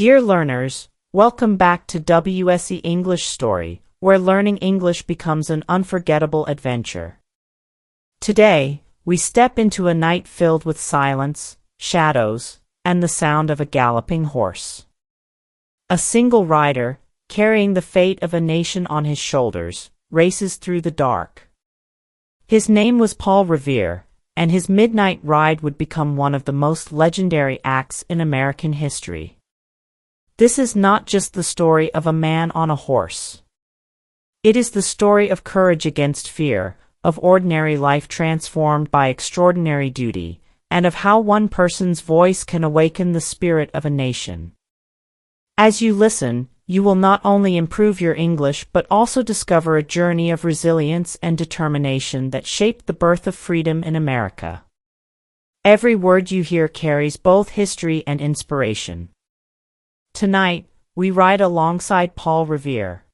Dear learners, welcome back to WSE English Story, where learning English becomes an unforgettable adventure. Today, we step into a night filled with silence, shadows, and the sound of a galloping horse. A single rider, carrying the fate of a nation on his shoulders, races through the dark. His name was Paul Revere, and his midnight ride would become one of the most legendary acts in American history. This is not just the story of a man on a horse. It is the story of courage against fear, of ordinary life transformed by extraordinary duty, and of how one person's voice can awaken the spirit of a nation. As you listen, you will not only improve your English but also discover a journey of resilience and determination that shaped the birth of freedom in America. Every word you hear carries both history and inspiration. Tonight, we ride alongside Paul Revere.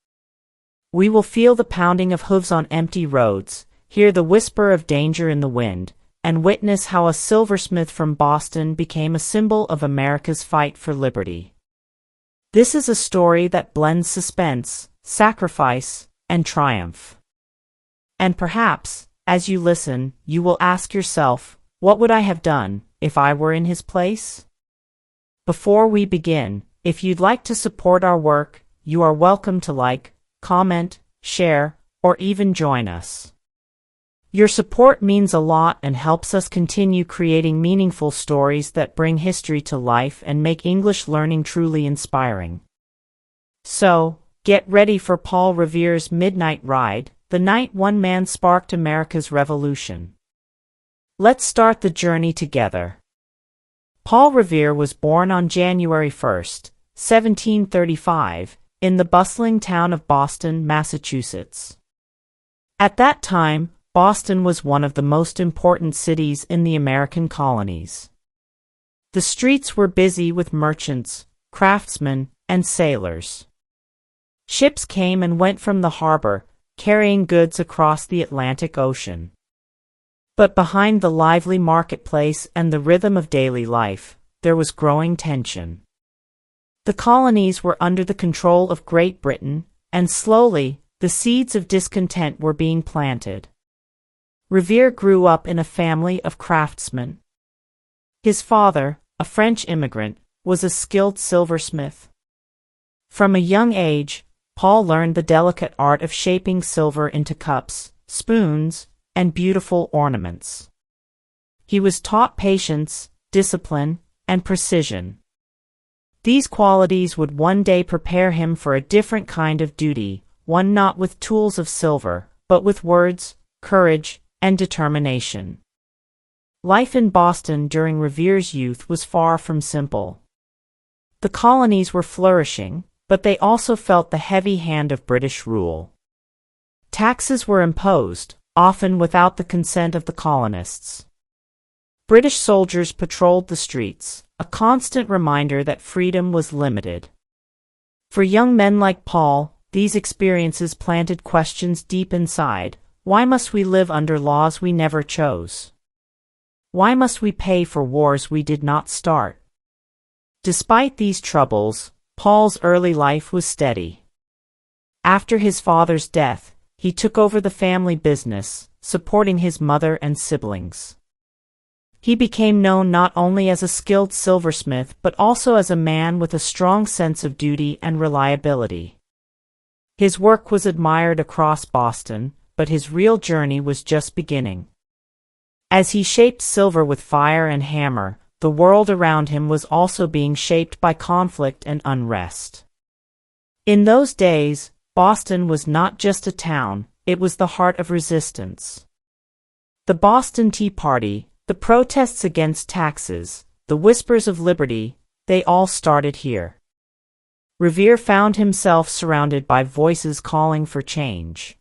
We will feel the pounding of hooves on empty roads, hear the whisper of danger in the wind, and witness how a silversmith from Boston became a symbol of America's fight for liberty. This is a story that blends suspense, sacrifice, and triumph. And perhaps, as you listen, you will ask yourself, what would I have done if I were in his place? Before we begin, if you'd like to support our work, you are welcome to like, comment, share, or even join us. Your support means a lot and helps us continue creating meaningful stories that bring history to life and make English learning truly inspiring. So, get ready for Paul Revere's Midnight Ride, the night one man sparked America's revolution. Let's start the journey together. Paul Revere was born on January 1st, 1735, in the bustling town of Boston, Massachusetts. At that time, Boston was one of the most important cities in the American colonies. The streets were busy with merchants, craftsmen, and sailors. Ships came and went from the harbor, carrying goods across the Atlantic Ocean. But behind the lively marketplace and the rhythm of daily life, there was growing tension. The colonies were under the control of Great Britain, and slowly, the seeds of discontent were being planted. Revere grew up in a family of craftsmen. His father, a French immigrant, was a skilled silversmith. From a young age, Paul learned the delicate art of shaping silver into cups, spoons, and beautiful ornaments. He was taught patience, discipline, and precision. These qualities would one day prepare him for a different kind of duty, one not with tools of silver, but with words, courage, and determination. Life in Boston during Revere's youth was far from simple. The colonies were flourishing, but they also felt the heavy hand of British rule. Taxes were imposed, often without the consent of the colonists. British soldiers patrolled the streets, a constant reminder that freedom was limited. For young men like Paul, these experiences planted questions deep inside. Why must we live under laws we never chose? Why must we pay for wars we did not start? Despite these troubles, Paul's early life was steady. After his father's death, he took over the family business, supporting his mother and siblings. He became known not only as a skilled silversmith but also as a man with a strong sense of duty and reliability. His work was admired across Boston, but his real journey was just beginning. As he shaped silver with fire and hammer, the world around him was also being shaped by conflict and unrest. In those days, Boston was not just a town, it was the heart of resistance. The Boston Tea Party, the protests against taxes, the whispers of liberty, they all started here. Revere found himself surrounded by voices calling for change.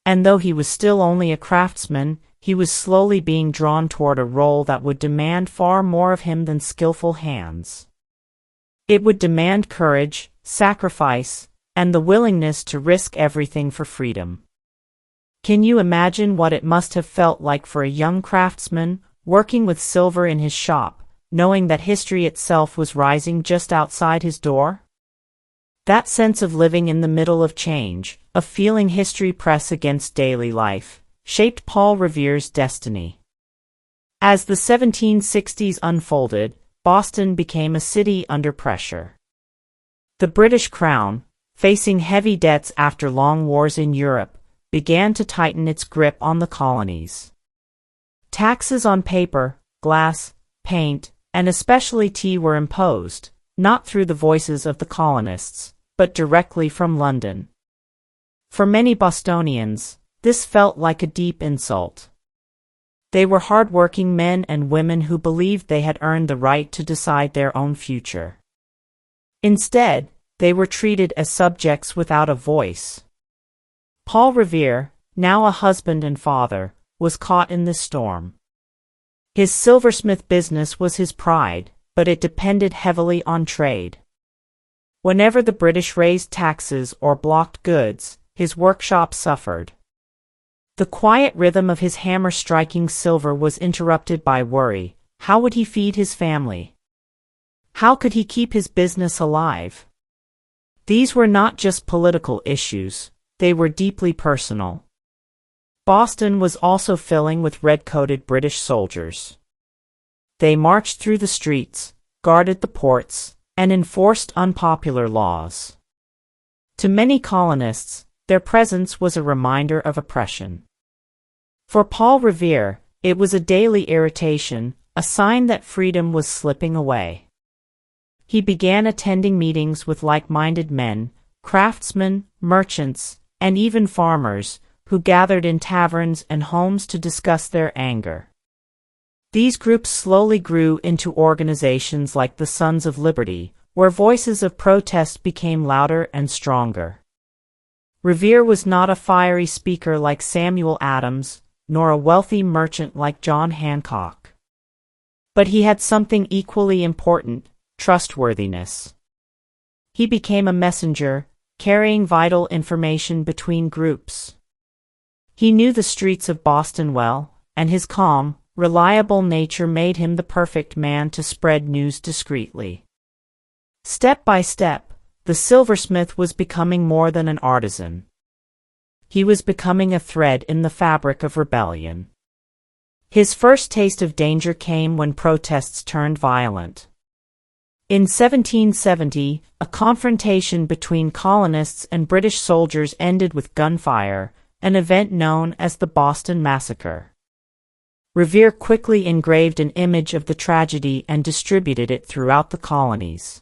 And though he was still only a craftsman, he was slowly being drawn toward a role that would demand far more of him than skillful hands. It would demand courage, sacrifice, and the willingness to risk everything for freedom. Can you imagine what it must have felt like for a young craftsman, working with silver in his shop, knowing that history itself was rising just outside his door? That sense of living in the middle of change, of feeling history press against daily life, shaped Paul Revere's destiny. As the 1760s unfolded, Boston became a city under pressure. The British Crown, facing heavy debts after long wars in Europe, began to tighten its grip on the colonies. Taxes on paper, glass, paint, and especially tea were imposed, not through the voices of the colonists, but directly from London. For many Bostonians, this felt like a deep insult. They were hard-working men and women who believed they had earned the right to decide their own future. Instead, they were treated as subjects without a voice. Paul Revere, now a husband and father, was caught in this storm. His silversmith business was his pride, but it depended heavily on trade. Whenever the British raised taxes or blocked goods, his workshop suffered. The quiet rhythm of his hammer striking silver was interrupted by worry. How would he feed his family? How could he keep his business alive? These were not just political issues, they were deeply personal. Boston was also filling with red-coated British soldiers. They marched through the streets, guarded the ports, and enforced unpopular laws. To many colonists, their presence was a reminder of oppression. For Paul Revere, it was a daily irritation, a sign that freedom was slipping away. He began attending meetings with like-minded men, craftsmen, merchants, and even farmers, who gathered in taverns and homes to discuss their anger. These groups slowly grew into organizations like the Sons of Liberty, where voices of protest became louder and stronger. Revere was not a fiery speaker like Samuel Adams, nor a wealthy merchant like John Hancock. But he had something equally important: trustworthiness. He became a messenger, carrying vital information between groups. He knew the streets of Boston well, and his calm, reliable nature made him the perfect man to spread news discreetly. Step by step, the silversmith was becoming more than an artisan. He was becoming a thread in the fabric of rebellion. His first taste of danger came when protests turned violent. In 1770, a confrontation between colonists and British soldiers ended with gunfire, an event known as the Boston Massacre. Revere quickly engraved an image of the tragedy and distributed it throughout the colonies.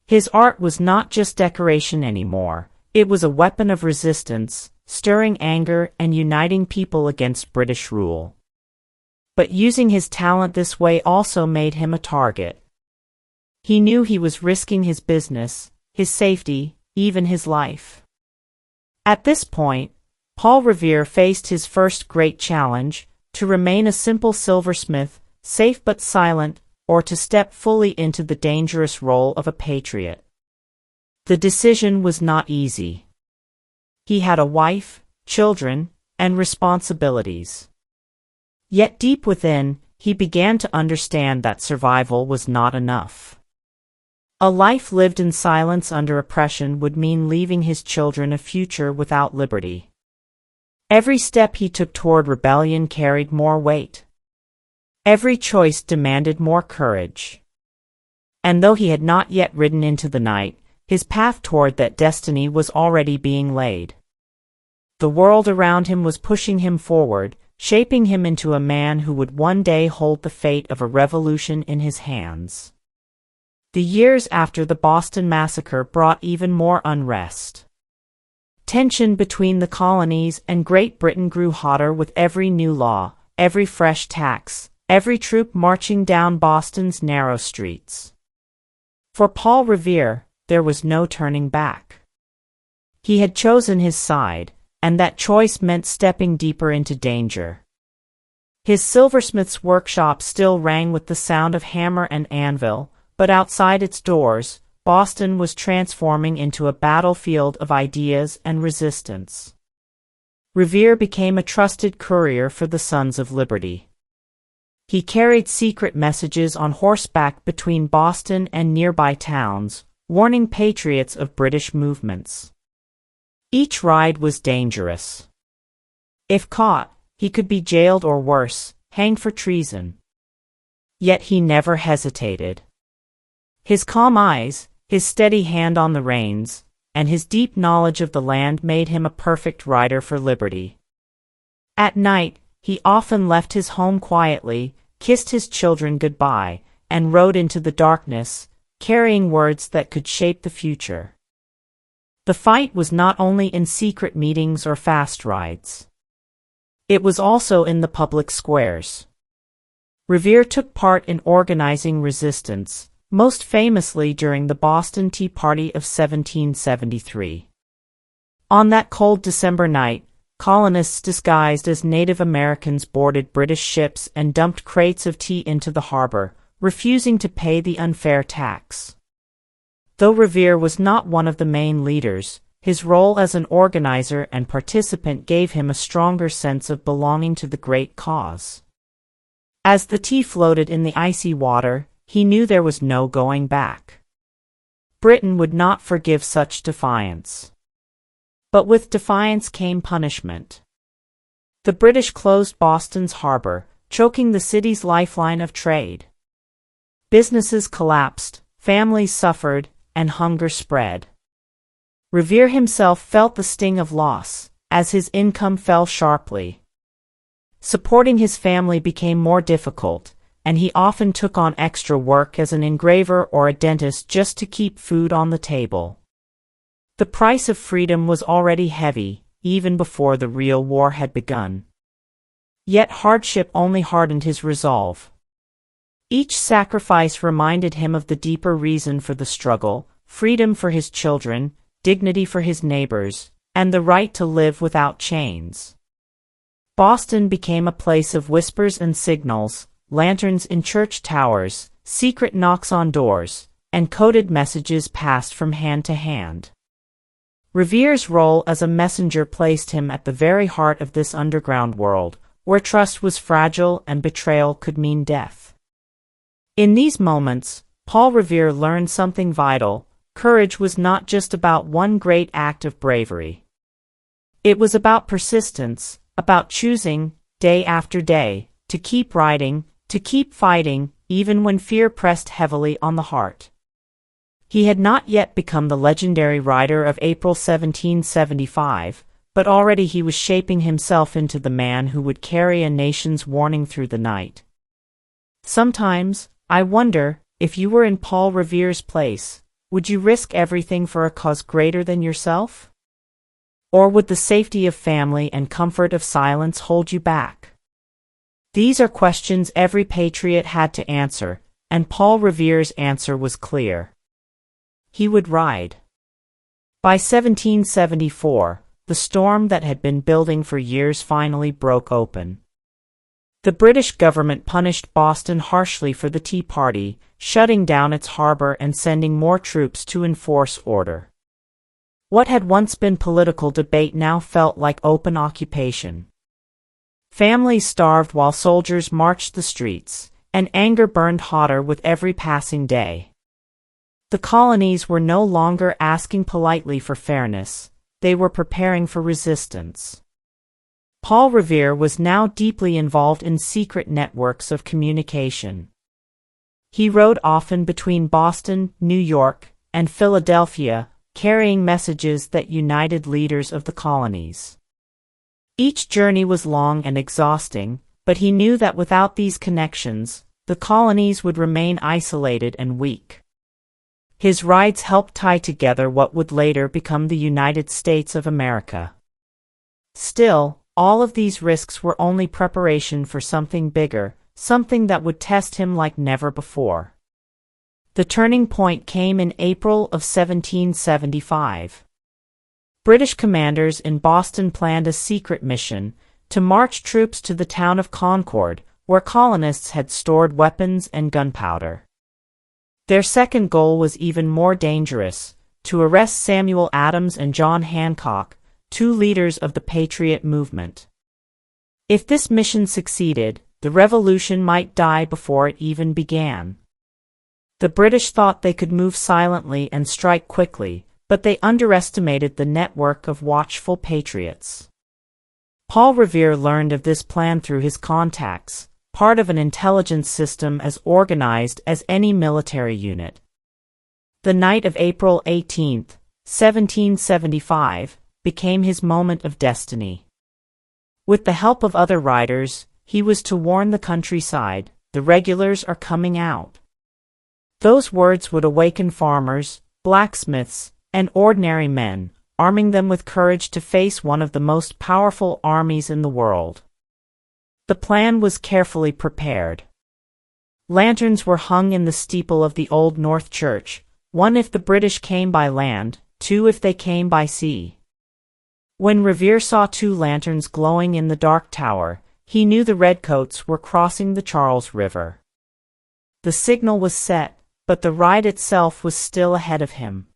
His art was not just decoration anymore, it was a weapon of resistance, stirring anger and uniting people against British rule. But using his talent this way also made him a target. He knew he was risking his business, his safety, even his life. At this point, Paul Revere faced his first great challenge: to remain a simple silversmith, safe but silent, or to step fully into the dangerous role of a patriot. The decision was not easy. He had a wife, children, and responsibilities. Yet deep within, he began to understand that survival was not enough. A life lived in silence under oppression would mean leaving his children a future without liberty. Every step he took toward rebellion carried more weight. Every choice demanded more courage. And though he had not yet ridden into the night, his path toward that destiny was already being laid. The world around him was pushing him forward, shaping him into a man who would one day hold the fate of a revolution in his hands. The years after the Boston Massacre brought even more unrest. Tension between the colonies and Great Britain grew hotter with every new law, every fresh tax, every troop marching down Boston's narrow streets. For Paul Revere, there was no turning back. He had chosen his side, and that choice meant stepping deeper into danger. His silversmith's workshop still rang with the sound of hammer and anvil, but outside its doors, Boston was transforming into a battlefield of ideas and resistance. Revere became a trusted courier for the Sons of Liberty. He carried secret messages on horseback between Boston and nearby towns, warning patriots of British movements. Each ride was dangerous. If caught, he could be jailed or worse, hanged for treason. Yet he never hesitated. His calm eyes, his steady hand on the reins, and his deep knowledge of the land made him a perfect rider for liberty. At night, he often left his home quietly, kissed his children goodbye, and rode into the darkness, carrying words that could shape the future. The fight was not only in secret meetings or fast rides. It was also in the public squares. Revere took part in organizing resistance, most famously during the Boston Tea Party of 1773. On that cold December night, colonists disguised as Native Americans boarded British ships and dumped crates of tea into the harbor, refusing to pay the unfair tax. Though Revere was not one of the main leaders, his role as an organizer and participant gave him a stronger sense of belonging to the great cause. As the tea floated in the icy water, he knew there was no going back. Britain would not forgive such defiance. But with defiance came punishment. The British closed Boston's harbor, choking the city's lifeline of trade. Businesses collapsed, families suffered, and hunger spread. Revere himself felt the sting of loss, as his income fell sharply. Supporting his family became more difficult, and he often took on extra work as an engraver or a dentist just to keep food on the table. The price of freedom was already heavy, even before the real war had begun. Yet hardship only hardened his resolve. Each sacrifice reminded him of the deeper reason for the struggle: freedom for his children, dignity for his neighbors, and the right to live without chains. Boston became a place of whispers and signals, lanterns in church towers, secret knocks on doors, and coded messages passed from hand to hand. Revere's role as a messenger placed him at the very heart of this underground world, where trust was fragile and betrayal could mean death. In these moments, Paul Revere learned something vital: courage was not just about one great act of bravery. It was about persistence, about choosing, day after day, to keep riding, to keep fighting, even when fear pressed heavily on the heart. He had not yet become the legendary rider of April 1775, but already he was shaping himself into the man who would carry a nation's warning through the night. Sometimes, I wonder, if you were in Paul Revere's place, would you risk everything for a cause greater than yourself? Or would the safety of family and comfort of silence hold you back? These are questions every patriot had to answer, and Paul Revere's answer was clear. He would ride. By 1774, the storm that had been building for years finally broke open. The British government punished Boston harshly for the Tea Party, shutting down its harbor and sending more troops to enforce order. What had once been political debate now felt like open occupation. Families starved while soldiers marched the streets, and anger burned hotter with every passing day. The colonies were no longer asking politely for fairness, they were preparing for resistance. Paul Revere was now deeply involved in secret networks of communication. He rode often between Boston, New York, and Philadelphia, carrying messages that united leaders of the colonies. Each journey was long and exhausting, but he knew that without these connections, the colonies would remain isolated and weak. His rides helped tie together what would later become the United States of America. Still, all of these risks were only preparation for something bigger, something that would test him like never before. The turning point came in April of 1775. British commanders in Boston planned a secret mission to march troops to the town of Concord, where colonists had stored weapons and gunpowder. Their second goal was even more dangerous: to arrest Samuel Adams and John Hancock, two leaders of the Patriot movement. If this mission succeeded, the revolution might die before it even began. The British thought they could move silently and strike quickly, but they underestimated the network of watchful patriots. Paul Revere learned of this plan through his contacts, part of an intelligence system as organized as any military unit. The night of April 18, 1775, became his moment of destiny. With the help of other riders, he was to warn the countryside, "The regulars are coming out." Those words would awaken farmers, blacksmiths, and ordinary men, arming them with courage to face one of the most powerful armies in the world. The plan was carefully prepared. Lanterns were hung in the steeple of the Old North Church, one if the British came by land, two if they came by sea. When Revere saw two lanterns glowing in the dark tower, he knew the redcoats were crossing the Charles River. The signal was set, but the ride itself was still ahead of him.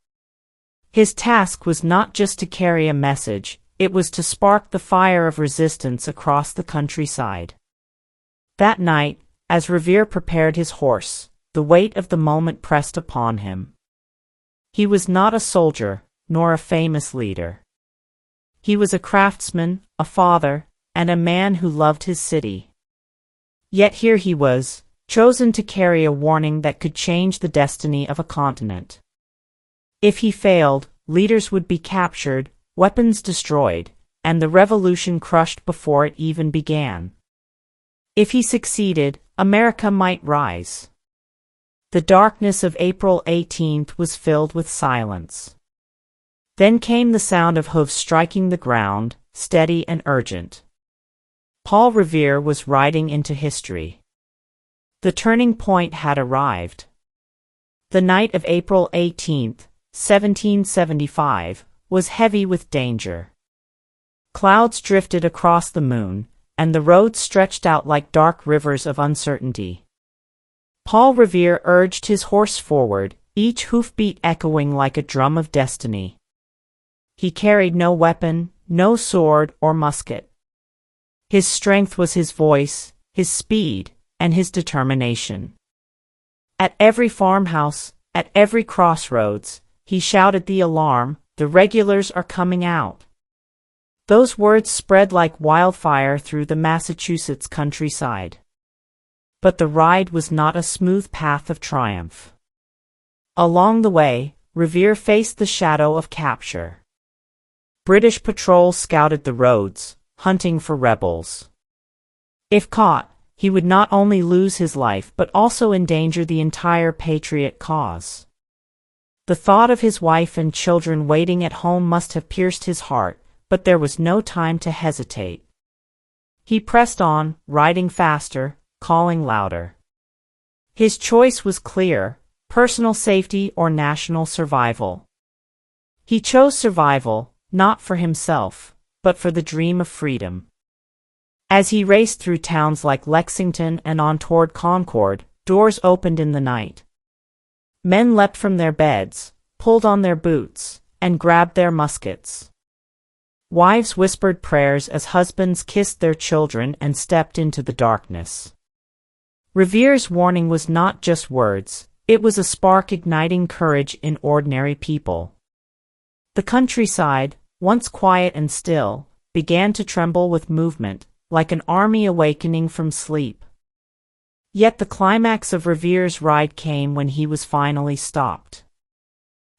His task was not just to carry a message, it was to spark the fire of resistance across the countryside. That night, as Revere prepared his horse, the weight of the moment pressed upon him. He was not a soldier, nor a famous leader. He was a craftsman, a father, and a man who loved his city. Yet here he was, chosen to carry a warning that could change the destiny of a continent. If he failed, leaders would be captured, weapons destroyed, and the revolution crushed before it even began. If he succeeded, America might rise. The darkness of April 18th was filled with silence. Then came the sound of hooves striking the ground, steady and urgent. Paul Revere was riding into history. The turning point had arrived. The night of April 18th, 1775, was heavy with danger. Clouds drifted across the moon, and the roads stretched out like dark rivers of uncertainty. Paul Revere urged his horse forward, each hoofbeat echoing like a drum of destiny. He carried no weapon, no sword or musket. His strength was his voice, his speed, and his determination. At every farmhouse, at every crossroads, he shouted the alarm, "The regulars are coming out." Those words spread like wildfire through the Massachusetts countryside. But the ride was not a smooth path of triumph. Along the way, Revere faced the shadow of capture. British patrols scouted the roads, hunting for rebels. If caught, he would not only lose his life but also endanger the entire patriot cause. The thought of his wife and children waiting at home must have pierced his heart, but there was no time to hesitate. He pressed on, riding faster, calling louder. His choice was clear: personal safety or national survival. He chose survival, not for himself, but for the dream of freedom. As he raced through towns like Lexington and on toward Concord, doors opened in the night. Men leapt from their beds, pulled on their boots, and grabbed their muskets. Wives whispered prayers as husbands kissed their children and stepped into the darkness. Revere's warning was not just words, it was a spark igniting courage in ordinary people. The countryside, once quiet and still, began to tremble with movement, like an army awakening from sleep. Yet the climax of Revere's ride came when he was finally stopped.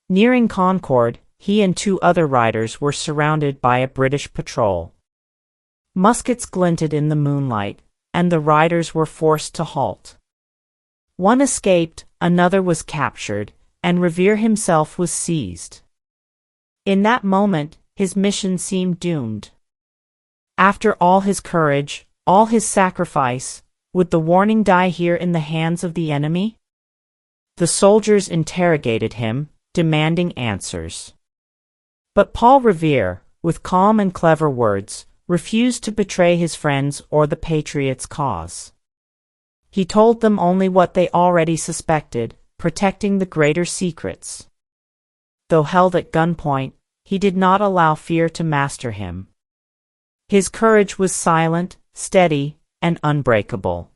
Nearing Concord, he and two other riders were surrounded by a British patrol. Muskets glinted in the moonlight, and the riders were forced to halt. One escaped, another was captured, and Revere himself was seized. In that moment, his mission seemed doomed. After all his courage, all his sacrifice, would the warning die here in the hands of the enemy? The soldiers interrogated him, demanding answers. But Paul Revere, with calm and clever words, refused to betray his friends or the patriots' cause. He told them only what they already suspected, protecting the greater secrets. Though held at gunpoint, he did not allow fear to master him. His courage was silent, steady, and unbreakable.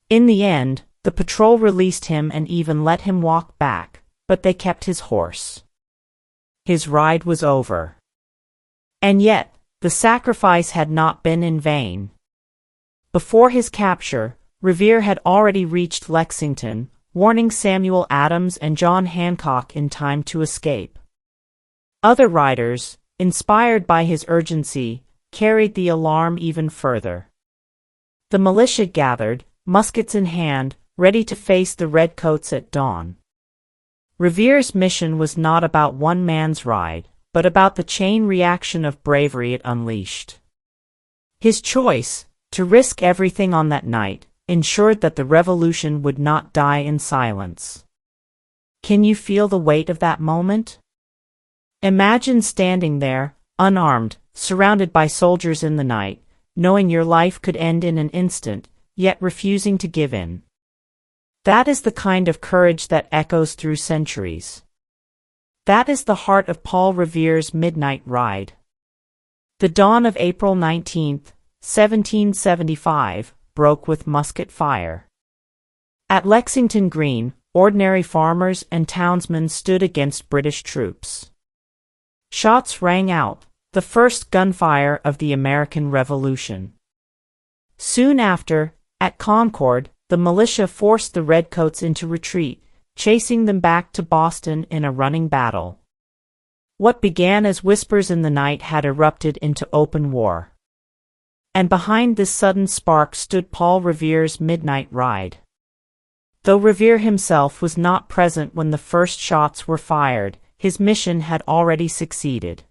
In the end, the patrol released him and even let him walk back, but they kept his horse. His ride was over. And yet, the sacrifice had not been in vain. Before his capture, Revere had already reached Lexington, warning Samuel Adams and John Hancock in time to escape. Other riders, inspired by his urgency, carried the alarm even further. The militia gathered, muskets in hand, ready to face the redcoats at dawn. Revere's mission was not about one man's ride, but about the chain reaction of bravery it unleashed. His choice, to risk everything on that night, ensured that the revolution would not die in silence. Can you feel the weight of that moment? Imagine standing there, unarmed, surrounded by soldiers in the night, knowing your life could end in an instant, yet refusing to give in. That is the kind of courage that echoes through centuries. That is the heart of Paul Revere's Midnight Ride. The dawn of April 19, 1775, broke with musket fire. At Lexington Green, ordinary farmers and townsmen stood against British troops. Shots rang out, the first gunfire of the American Revolution. Soon after, at Concord, the militia forced the redcoats into retreat, chasing them back to Boston in a running battle. What began as whispers in the night had erupted into open war. And behind this sudden spark stood Paul Revere's Midnight Ride. Though Revere himself was not present when the first shots were fired, his mission had already succeeded.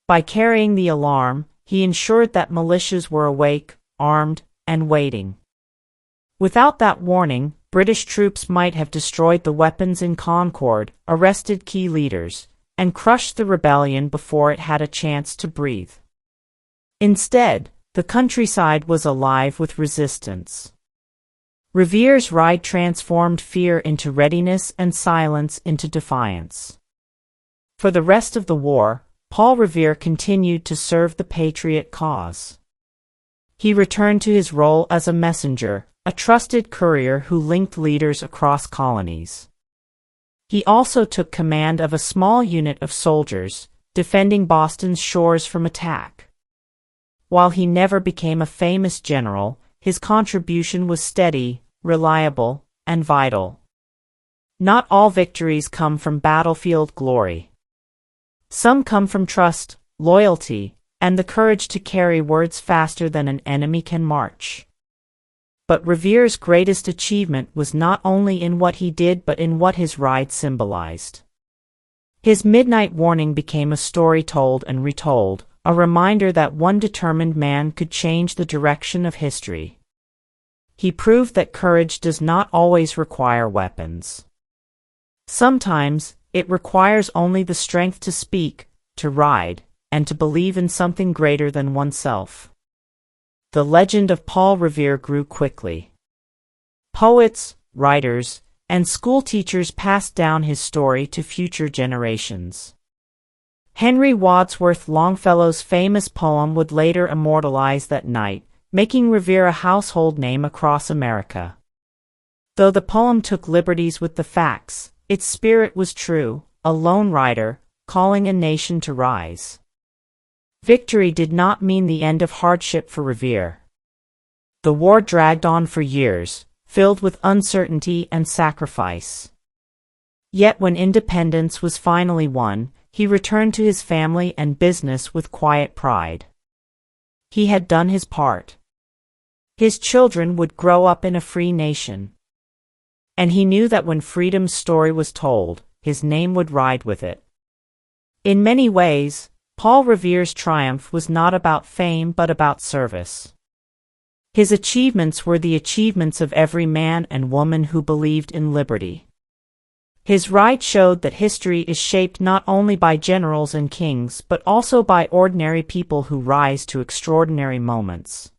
By carrying the alarm, he ensured that militias were awake, armed, and waiting. Without that warning, British troops might have destroyed the weapons in Concord, arrested key leaders, and crushed the rebellion before it had a chance to breathe. Instead, the countryside was alive with resistance. Revere's ride transformed fear into readiness and silence into defiance. For the rest of the war, Paul Revere continued to serve the patriot cause. He returned to his role as a messenger, a trusted courier who linked leaders across colonies. He also took command of a small unit of soldiers, defending Boston's shores from attack. While he never became a famous general, his contribution was steady, reliable, and vital. Not all victories come from battlefield glory. Some come from trust, loyalty, and the courage to carry words faster than an enemy can march. But Revere's greatest achievement was not only in what he did but in what his ride symbolized. His midnight warning became a story told and retold, a reminder that one determined man could change the direction of history. He proved that courage does not always require weapons. Sometimes, it requires only the strength to speak, to ride, and to believe in something greater than oneself. The legend of Paul Revere grew quickly. Poets, writers, and schoolteachers passed down his story to future generations. Henry Wadsworth Longfellow's famous poem would later immortalize that night, making Revere a household name across America. Though the poem took liberties with the facts, its spirit was true, a lone rider, calling a nation to rise. Victory did not mean the end of hardship for Revere. The war dragged on for years, filled with uncertainty and sacrifice. Yet when independence was finally won, he returned to his family and business with quiet pride. He had done his part. His children would grow up in a free nation. And he knew that when freedom's story was told, his name would ride with it. In many ways, Paul Revere's triumph was not about fame but about service. His achievements were the achievements of every man and woman who believed in liberty. His ride showed that history is shaped not only by generals and kings but also by ordinary people who rise to extraordinary moments.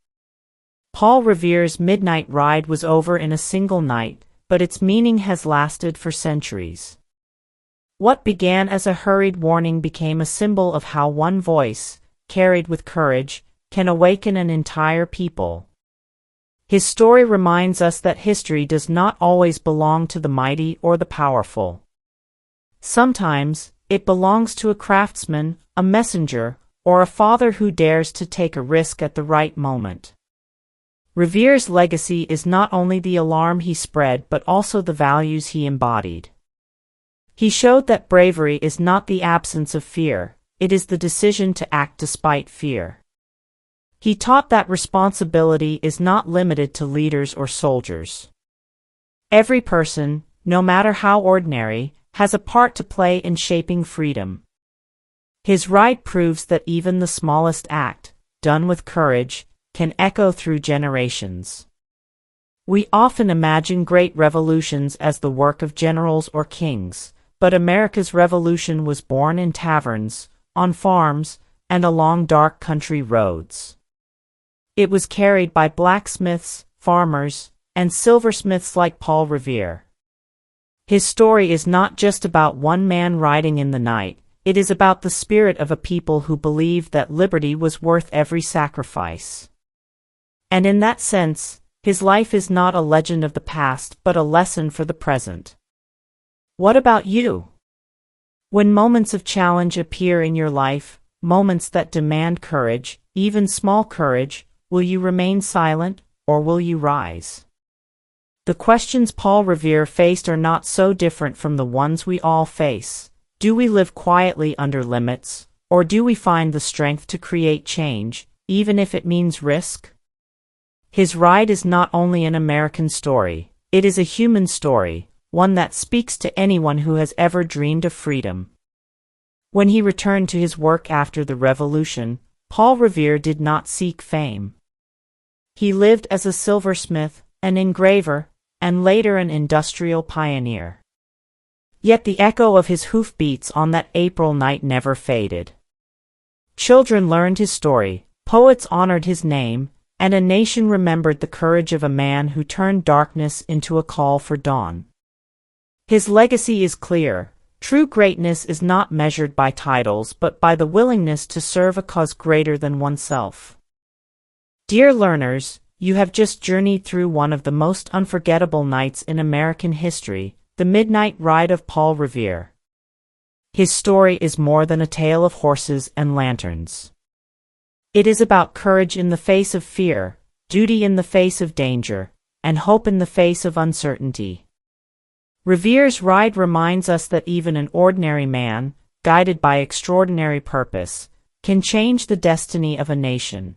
Paul Revere's Midnight Ride was over in a single night, but its meaning has lasted for centuries. What began as a hurried warning became a symbol of how one voice, carried with courage, can awaken an entire people. His story reminds us that history does not always belong to the mighty or the powerful. Sometimes, it belongs to a craftsman, a messenger, or a father who dares to take a risk at the right moment. Revere's legacy is not only the alarm he spread but also the values he embodied. He showed that bravery is not the absence of fear, it is the decision to act despite fear. He taught that responsibility is not limited to leaders or soldiers. Every person, no matter how ordinary, has a part to play in shaping freedom. His ride proves that even the smallest act, done with courage, can echo through generations. We often imagine great revolutions as the work of generals or kings, but America's revolution was born in taverns, on farms, and along dark country roads. It was carried by blacksmiths, farmers, and silversmiths like Paul Revere. His story is not just about one man riding in the night, it is about the spirit of a people who believed that liberty was worth every sacrifice. And in that sense, his life is not a legend of the past but a lesson for the present. What about you? When moments of challenge appear in your life, moments that demand courage, even small courage, will you remain silent, or will you rise? The questions Paul Revere faced are not so different from the ones we all face. Do we live quietly under limits, or do we find the strength to create change, even if it means risk? His ride is not only an American story, it is a human story, one that speaks to anyone who has ever dreamed of freedom. When he returned to his work after the Revolution, Paul Revere did not seek fame. He lived as a silversmith, an engraver, and later an industrial pioneer. Yet the echo of his hoofbeats on that April night never faded. Children learned his story, poets honored his name, and a nation remembered the courage of a man who turned darkness into a call for dawn. His legacy is clear. True greatness is not measured by titles but by the willingness to serve a cause greater than oneself. Dear learners, you have just journeyed through one of the most unforgettable nights in American history, the Midnight Ride of Paul Revere. His story is more than a tale of horses and lanterns. It is about courage in the face of fear, duty in the face of danger, and hope in the face of uncertainty. Revere's ride reminds us that even an ordinary man, guided by extraordinary purpose, can change the destiny of a nation.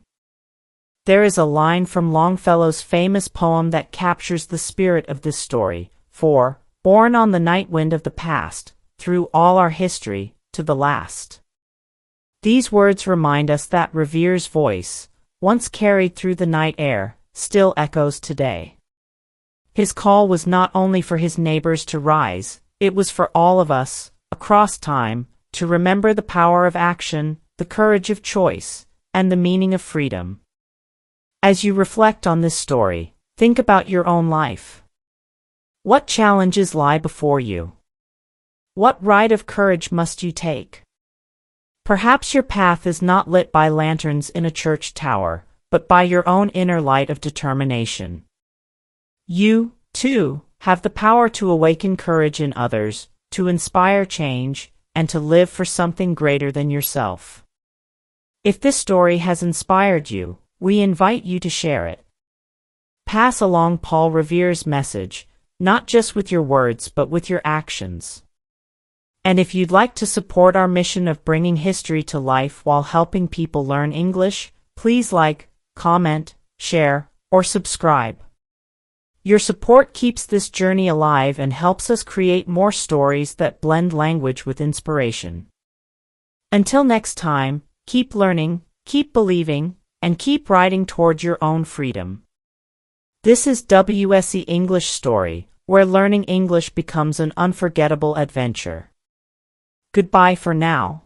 There is a line from Longfellow's famous poem that captures the spirit of this story, for, born on the night wind of the past, through all our history, to the last. These words remind us that Revere's voice, once carried through the night air, still echoes today. His call was not only for his neighbors to rise, it was for all of us, across time, to remember the power of action, the courage of choice, and the meaning of freedom. As you reflect on this story, think about your own life. What challenges lie before you? What ride of courage must you take? Perhaps your path is not lit by lanterns in a church tower, but by your own inner light of determination. You, too, have the power to awaken courage in others, to inspire change, and to live for something greater than yourself. If this story has inspired you, we invite you to share it. Pass along Paul Revere's message, not just with your words but with your actions. And if you'd like to support our mission of bringing history to life while helping people learn English, please like, comment, share, or subscribe. Your support keeps this journey alive and helps us create more stories that blend language with inspiration. Until next time, keep learning, keep believing, and keep riding toward your own freedom. This is WSE English Story, where learning English becomes an unforgettable adventure. Goodbye for now.